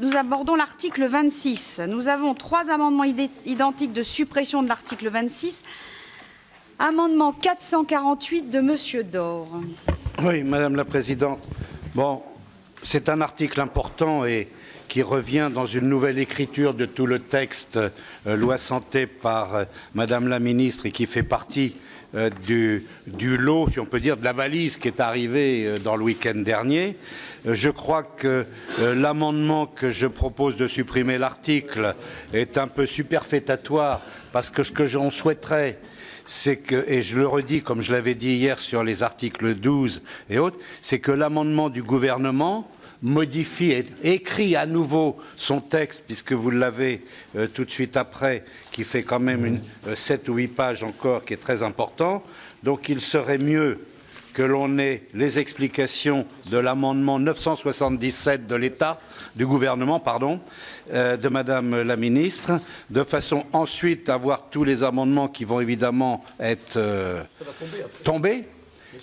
Nous abordons l'article 26. Nous avons 3 amendements identiques de suppression de l'article 26. Amendement 448 de Monsieur Dore. Oui, Madame la Présidente. Bon, c'est un article important et qui revient dans une nouvelle écriture de tout le texte loi santé par Madame la Ministre et qui fait partie du lot, si on peut dire, de la valise qui est arrivée dans le week-end dernier. Je crois que l'amendement que je propose de supprimer l'article est un peu superfétatoire parce que ce que j'en souhaiterais, c'est que, et je le redis comme je l'avais dit hier sur les articles 12 et autres, c'est que l'amendement du gouvernement modifie et écrit à nouveau son texte, puisque vous l'avez tout de suite après, qui fait quand même 7 ou 8 pages encore, qui est très important. Donc il serait mieux que l'on ait les explications de l'amendement 977 de l'État, du gouvernement, pardon, de Madame la Ministre, de façon ensuite à voir tous les amendements qui vont évidemment être tombés,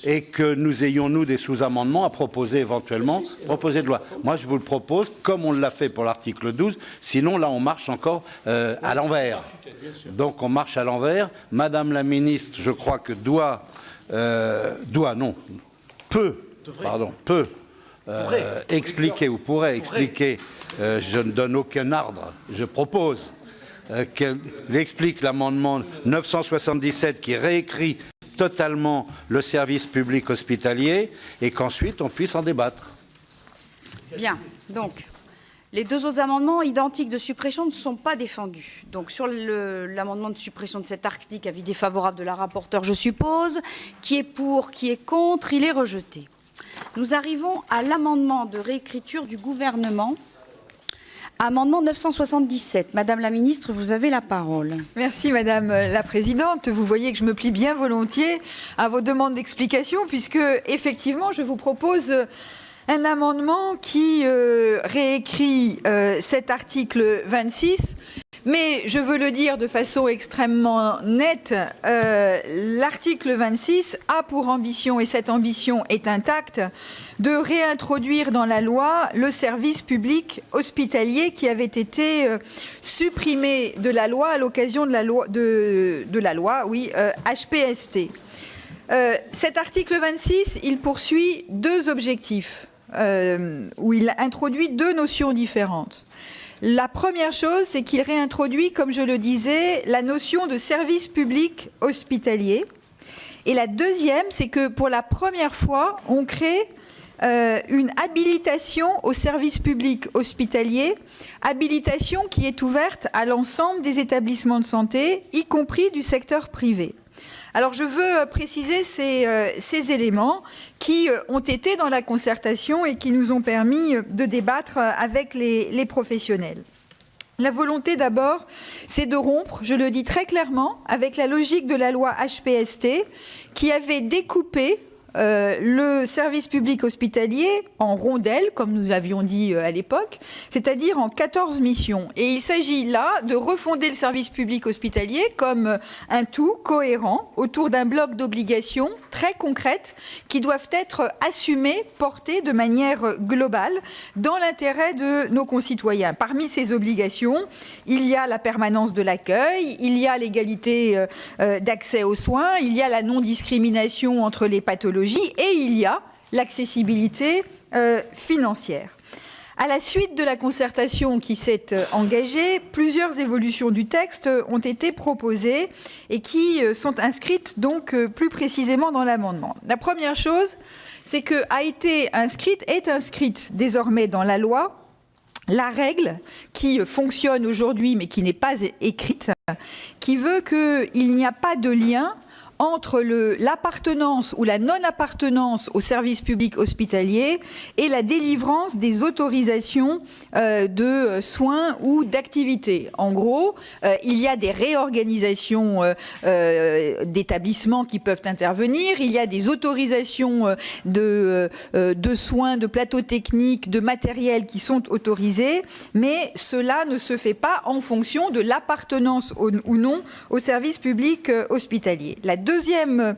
et que nous ayons, nous, des sous-amendements à proposer éventuellement, proposer de loi. Moi, je vous le propose, comme on l'a fait pour l'article 12, sinon, là, on marche encore à l'envers. Donc, on marche à l'envers. Madame la Ministre, je crois que peut expliquer, ou pourrait expliquer, je ne donne aucun ordre, je propose qu'elle explique l'amendement 977 qui réécrit totalement le service public hospitalier et qu'ensuite on puisse en débattre. Bien, donc les 2 autres amendements identiques de suppression ne sont pas défendus. Donc sur l'amendement de suppression de cet article, avis défavorable de la rapporteure, je suppose. Qui est pour, qui est contre, il est rejeté. Nous arrivons à l'amendement de réécriture du gouvernement. Amendement 977. Madame la Ministre, vous avez la parole. Merci Madame la Présidente. Vous voyez que je me plie bien volontiers à vos demandes d'explication puisque, effectivement, je vous propose un amendement qui réécrit cet article 26. Mais je veux le dire de façon extrêmement nette, l'article 26 a pour ambition, et cette ambition est intacte, de réintroduire dans la loi le service public hospitalier qui avait été supprimé de la loi à l'occasion de la loi, HPST. Cet article 26, il poursuit 2 objectifs, où il introduit 2 notions différentes. La première chose, c'est qu'il réintroduit, comme je le disais, la notion de service public hospitalier. Et la deuxième, c'est que pour la première fois, on crée une habilitation au service public hospitalier, habilitation qui est ouverte à l'ensemble des établissements de santé, y compris du secteur privé. Alors je veux préciser ces éléments qui ont été dans la concertation et qui nous ont permis de débattre avec les professionnels. La volonté d'abord, c'est de rompre, je le dis très clairement, avec la logique de la loi HPST qui avait découpé le service public hospitalier en rondelles, comme nous l'avions dit à l'époque, c'est-à-dire en 14 missions. Et il s'agit là de refonder le service public hospitalier comme un tout cohérent autour d'un bloc d'obligations très concrètes qui doivent être assumées, portées de manière globale dans l'intérêt de nos concitoyens. Parmi ces obligations, il y a la permanence de l'accueil, il y a l'égalité d'accès aux soins, il y a la non-discrimination entre les pathologies et il y a l'accessibilité financière. À la suite de la concertation qui s'est engagée, plusieurs évolutions du texte ont été proposées et qui sont inscrites donc plus précisément dans l'amendement. La première chose, c'est que est inscrite désormais dans la loi la règle qui fonctionne aujourd'hui mais qui n'est pas écrite, qui veut qu'il n'y a pas de lien entre l'appartenance ou la non-appartenance au service public hospitalier et la délivrance des autorisations de soins ou d'activités. En gros, il y a des réorganisations d'établissements qui peuvent intervenir, il y a des autorisations de soins, de plateaux techniques, de matériel qui sont autorisés, mais cela ne se fait pas en fonction de l'appartenance ou non au service public hospitalier. La deuxième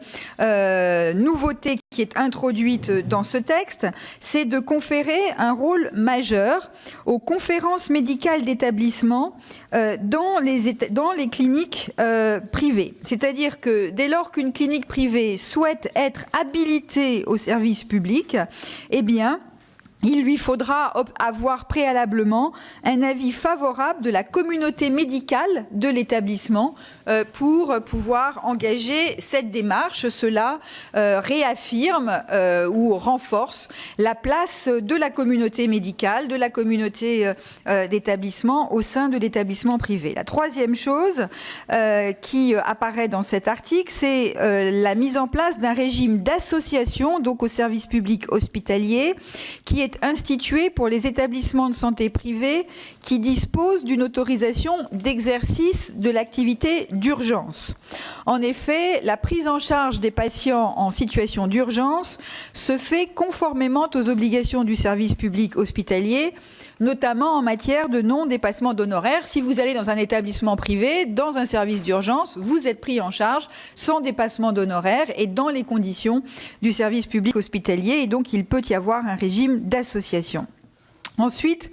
nouveauté qui est introduite dans ce texte, c'est de conférer un rôle majeur aux conférences médicales d'établissement dans les cliniques privées. C'est-à-dire que dès lors qu'une clinique privée souhaite être habilitée au service public, eh bien, il lui faudra avoir préalablement un avis favorable de la communauté médicale de l'établissement pour pouvoir engager cette démarche. Cela réaffirme ou renforce la place de la communauté médicale, de la communauté d'établissement au sein de l'établissement privé. La troisième chose qui apparaît dans cet article, c'est la mise en place d'un régime d'association, donc au service public hospitalier, qui est institué pour les établissements de santé privés qui disposent d'une autorisation d'exercice de l'activité d'urgence. En effet, la prise en charge des patients en situation d'urgence se fait conformément aux obligations du service public hospitalier, notamment en matière de non-dépassement d'honoraires. Si vous allez dans un établissement privé, dans un service d'urgence, vous êtes pris en charge sans dépassement d'honoraires et dans les conditions du service public hospitalier. Et donc, il peut y avoir un régime d'association. Ensuite,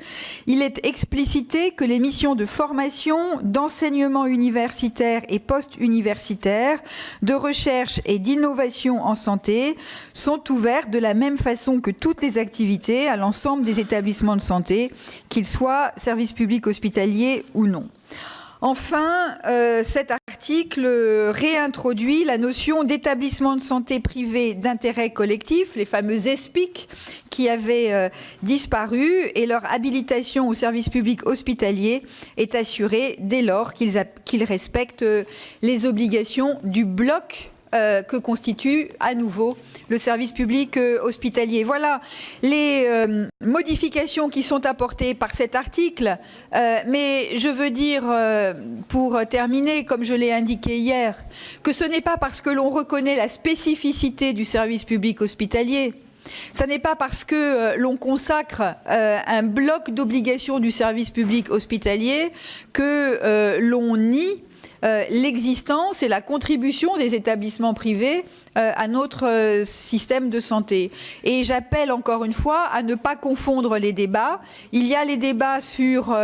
il est explicité que les missions de formation, d'enseignement universitaire et post-universitaire, de recherche et d'innovation en santé sont ouvertes de la même façon que toutes les activités à l'ensemble des établissements de santé, qu'ils soient services publics hospitaliers ou non. Enfin, cet article réintroduit la notion d'établissement de santé privé d'intérêt collectif, les fameux ESPIC, qui avaient disparu, et leur habilitation au service public hospitalier est assurée dès lors qu'ils respectent les obligations du bloc que constitue à nouveau le service public hospitalier. Voilà les modifications qui sont apportées par cet article, mais je veux dire, pour terminer, comme je l'ai indiqué hier, que ce n'est pas parce que l'on reconnaît la spécificité du service public hospitalier, ce n'est pas parce que l'on consacre un bloc d'obligations du service public hospitalier que l'on nie l'existence et la contribution des établissements privés à notre système de santé. Et j'appelle encore une fois à ne pas confondre les débats. Il y a les débats sur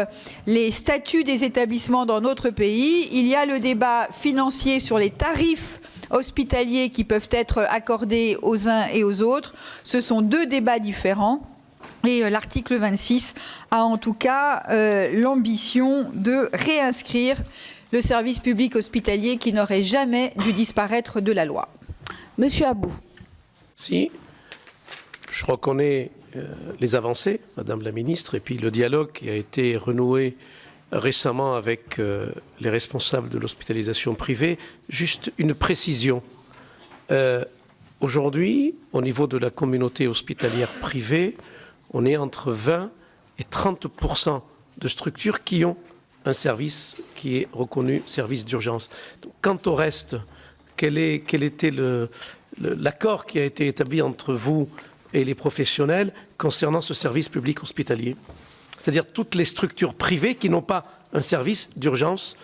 les statuts des établissements dans notre pays, il y a le débat financier sur les tarifs hospitaliers qui peuvent être accordés aux uns et aux autres. Ce sont deux débats différents. Et l'article 26 a en tout cas l'ambition de réinscrire le service public hospitalier qui n'aurait jamais dû disparaître de la loi. Monsieur Abou. Si, je reconnais les avancées, Madame la Ministre, et puis le dialogue qui a été renoué récemment avec les responsables de l'hospitalisation privée. Juste une précision. Aujourd'hui, au niveau de la communauté hospitalière privée, on est entre 20 et 30% de structures qui ont un service qui est reconnu service d'urgence. Quant au reste, quel était l'accord qui a été établi entre vous et les professionnels concernant ce service public hospitalier? C'est-à-dire toutes les structures privées qui n'ont pas un service d'urgence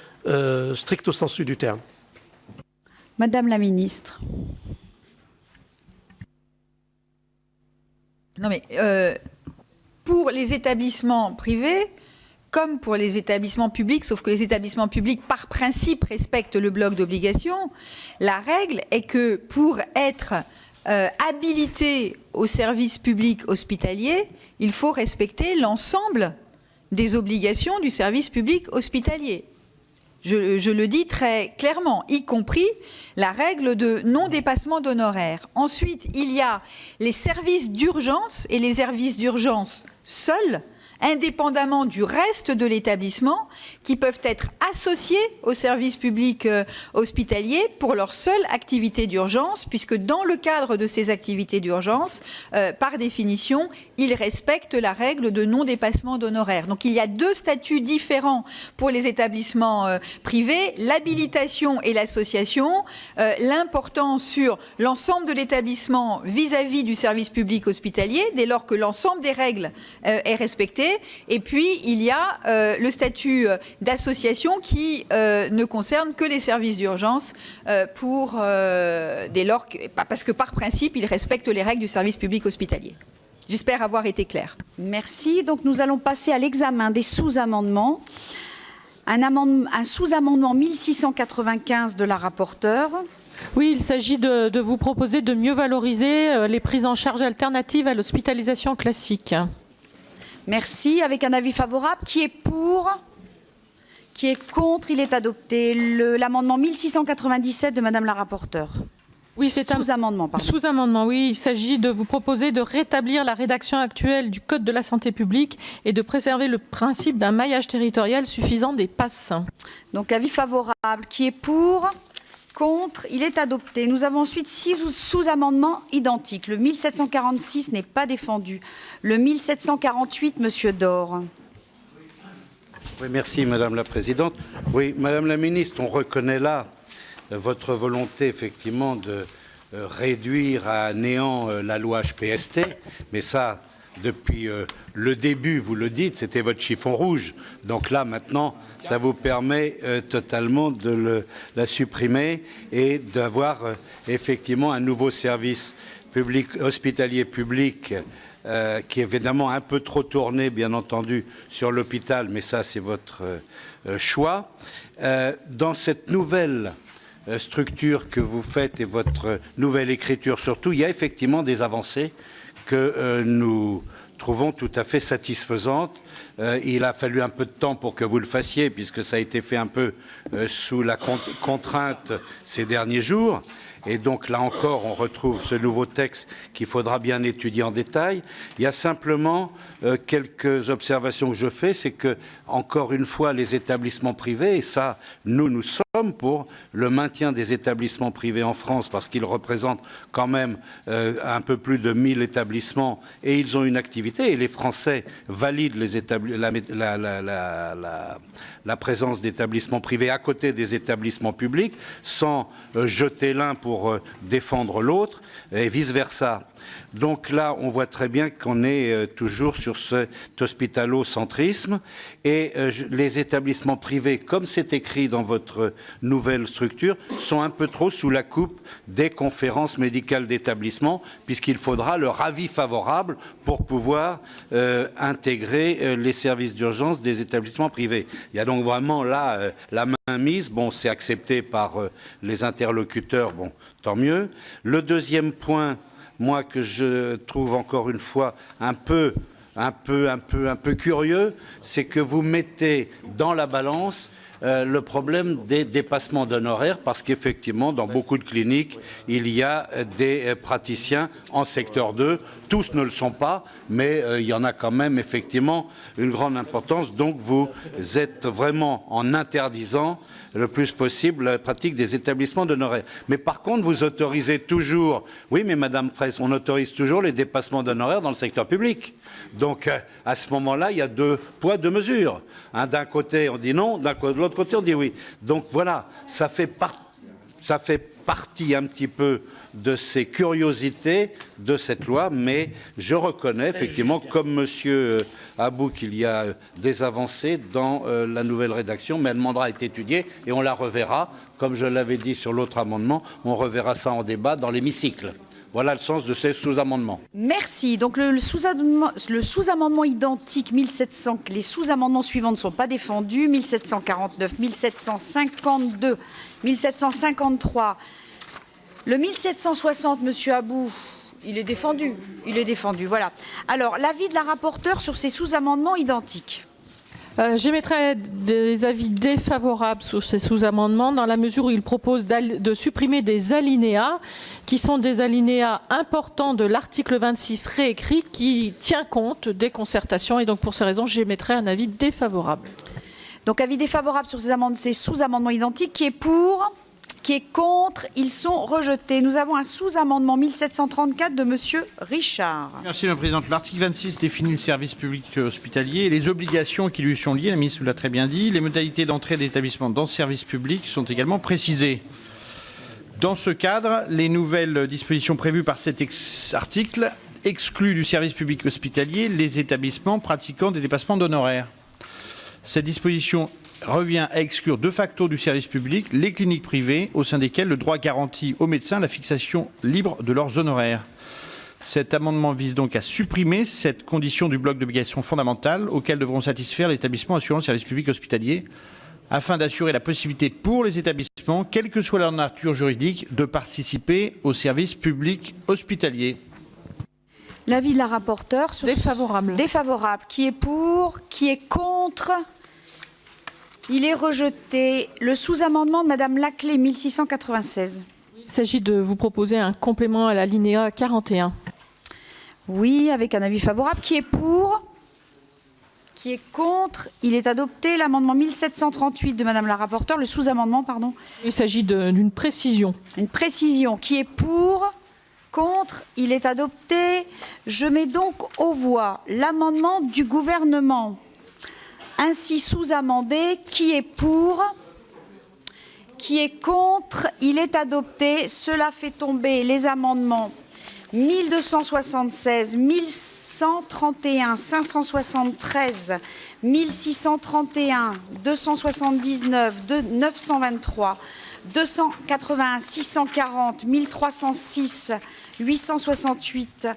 stricto sensu du terme. Madame la Ministre. Non mais pour les établissements privés, comme pour les établissements publics, sauf que les établissements publics, par principe, respectent le bloc d'obligation, la règle est que pour être habilité au service public hospitalier, il faut respecter l'ensemble des obligations du service public hospitalier. Je le dis très clairement, y compris la règle de non-dépassement d'honoraires. Ensuite, il y a les services d'urgence et les services d'urgence seuls, indépendamment du reste de l'établissement, qui peuvent être associés au service public hospitalier pour leur seule activité d'urgence, puisque dans le cadre de ces activités d'urgence, par définition, ils respectent la règle de non-dépassement d'honoraires. Donc il y a deux statuts différents pour les établissements privés, l'habilitation et l'association, l'importance sur l'ensemble de l'établissement vis-à-vis du service public hospitalier, dès lors que l'ensemble des règles est respecté, Et puis, il y a le statut d'association qui ne concerne que les services d'urgence dès lors parce que par principe, ils respectent les règles du service public hospitalier. J'espère avoir été claire. Merci. Donc nous allons passer à l'examen des sous-amendements. Un sous-amendement 1695 de la rapporteure. Oui, il s'agit de vous proposer de mieux valoriser les prises en charge alternatives à l'hospitalisation classique. Merci. Avec un avis favorable. Qui est pour ? Qui est contre ? Il est adopté. L'amendement 1697 de Madame la rapporteure. Oui, c'est un sous-amendement. Sous-amendement, oui. Il s'agit de vous proposer de rétablir la rédaction actuelle du Code de la santé publique et de préserver le principe d'un maillage territorial suffisant des PASS. Donc, avis favorable. Qui est pour ? Contre ? Il est adopté. Nous avons ensuite 6 sous-amendements identiques. Le 1746 n'est pas défendu. Le 1748, Monsieur Dore. Oui, merci, Madame la Présidente. Oui, Madame la Ministre, on reconnaît là votre volonté, effectivement, de réduire à néant la loi HPST, mais ça, depuis le début, vous le dites, c'était votre chiffon rouge. Donc là, maintenant, ça vous permet totalement de la supprimer et d'avoir effectivement un nouveau service public, hospitalier public qui est évidemment un peu trop tourné, bien entendu, sur l'hôpital, mais ça, c'est votre choix. Dans cette nouvelle structure que vous faites et votre nouvelle écriture surtout, il y a effectivement des avancées que nous trouvons tout à fait satisfaisantes. Il a fallu un peu de temps pour que vous le fassiez, puisque ça a été fait un peu sous la contrainte ces derniers jours. Et donc là encore, on retrouve ce nouveau texte qu'il faudra bien étudier en détail. Il y a simplement quelques observations que je fais, c'est que, encore une fois, les établissements privés, et ça, nous sommes pour le maintien des établissements privés en France, parce qu'ils représentent quand même un peu plus de 1000 établissements, et ils ont une activité, et les Français valident la présence d'établissements privés à côté des établissements publics, sans jeter l'un pour défendre l'autre, et vice-versa. Donc là, on voit très bien qu'on est toujours sur cet hospitalocentrisme, et les établissements privés, comme c'est écrit dans votre nouvelle structure, sont un peu trop sous la coupe des conférences médicales d'établissement, puisqu'il faudra leur avis favorable pour pouvoir intégrer les services d'urgence des établissements privés. Il y a donc vraiment là la mainmise. Bon, c'est accepté par les interlocuteurs, bon, tant mieux. Le deuxième point, moi, que je trouve encore une fois un peu curieux, c'est que vous mettez dans la balance le problème des dépassements d'honoraires, parce qu'effectivement, dans beaucoup de cliniques, il y a des praticiens en secteur 2. Tous ne le sont pas, mais il y en a quand même effectivement une grande importance. Donc vous êtes vraiment en interdisant le plus possible la pratique des établissements d'honoraires. Mais par contre, vous autorisez toujours, oui, mais Madame Fraisse, on autorise toujours les dépassements d'honoraires dans le secteur public. Donc à ce moment-là, il y a 2 poids, 2 mesures. D'un côté, on dit non, de l'autre côté, on dit oui. Donc voilà, ça fait partie un petit peu de ces curiosités de cette loi, mais je reconnais effectivement, comme Monsieur Abou, qu'il y a des avancées dans la nouvelle rédaction, mais elle demandera à être étudiée et on la reverra. Comme je l'avais dit sur l'autre amendement, on reverra ça en débat dans l'hémicycle. Voilà le sens de ces sous-amendements. Merci. Donc le sous-amendement identique 1700, les sous-amendements suivants ne sont pas défendus. 1749, 1752, 1753. Le 1760, Monsieur Abou, il est défendu. Il est défendu, voilà. Alors, l'avis de la rapporteure sur ces sous-amendements identiques. J'émettrai des avis défavorables sur ces sous-amendements dans la mesure où ils proposent de supprimer des alinéas qui sont des alinéas importants de l'article 26 réécrit qui tient compte des concertations. Et donc, pour ces raisons, j'émettrai un avis défavorable. Donc, avis défavorable sur ces sous-amendements identiques. Qui est pour ? Qui est contre? Ils sont rejetés. Nous avons un sous-amendement 1734 de Monsieur Richard. Merci, Madame la Présidente. L'article 26 définit le service public hospitalier et les obligations qui lui sont liées. La ministre l'a très bien dit. Les modalités d'entrée d'établissement dans ce service public sont également précisées. Dans ce cadre, les nouvelles dispositions prévues par cet article exclut du service public hospitalier les établissements pratiquant des dépassements d'honoraires. Cette disposition revient à exclure de facto du service public les cliniques privées au sein desquelles le droit garantit aux médecins la fixation libre de leurs honoraires. Cet amendement vise donc à supprimer cette condition du bloc d'obligations fondamentales auxquelles devront satisfaire les établissements assurant le service public hospitalier afin d'assurer la possibilité pour les établissements, quelle que soit leur nature juridique, de participer au service public hospitalier. L'avis de la rapporteure sur Défavorable. Défavorable. Qui est pour? Qui est contre? Il est rejeté. Le sous-amendement de Madame Laclais, 1696. Il s'agit de vous proposer un complément à l'alinéa 41. Oui, avec un avis favorable. Qui est pour? Qui est contre? Il est adopté. L'amendement 1738 de Madame la rapporteure, le sous-amendement, pardon. Il s'agit d'une précision. Une précision. Qui est pour? Contre? Il est adopté. Je mets donc aux voix l'amendement du gouvernement ainsi sous-amendé. Qui est pour? Qui est contre? Il est adopté. Cela fait tomber les amendements 1276, 1131, 573, 1631, 279, 923, 281, 640, 1306, 868,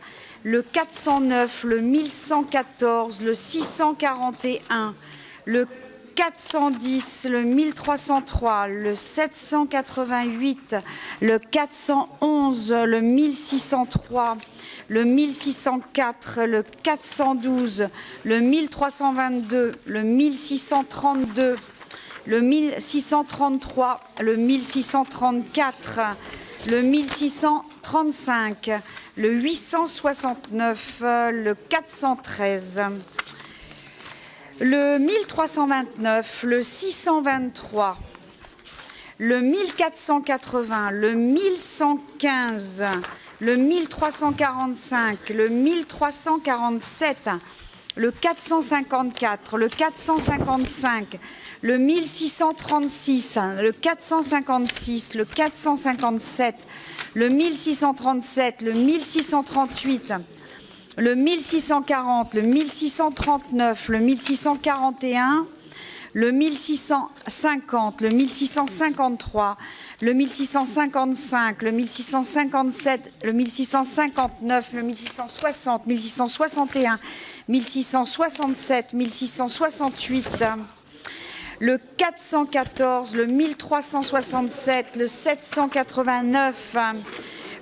le 409, le 1114, le 641, le 410, le 1303, le 788, le 411, le 1603, le 1604, le 412, le 1322, le 1632, le 1633, le 1634, le 1635, le 869, le 413, le 1329, le 623, le 1480, le 1115, le 1345, le 1347, le 454, le 455, le 1636, le 456, le 457, le 1637, le 1638, le 1640, le 1639, le 1641, le 1650, le 1653, le 1655, le 1657, le 1659, le 1660, 1661, 1667, 1668, le 414, le 1367, le 789,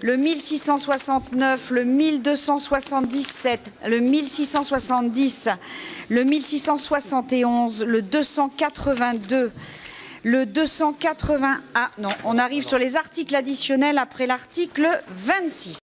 le 1669, le 1277, le 1670, le 1671, le 282, le 280... Ah non, on arrive sur les articles additionnels après l'article 26.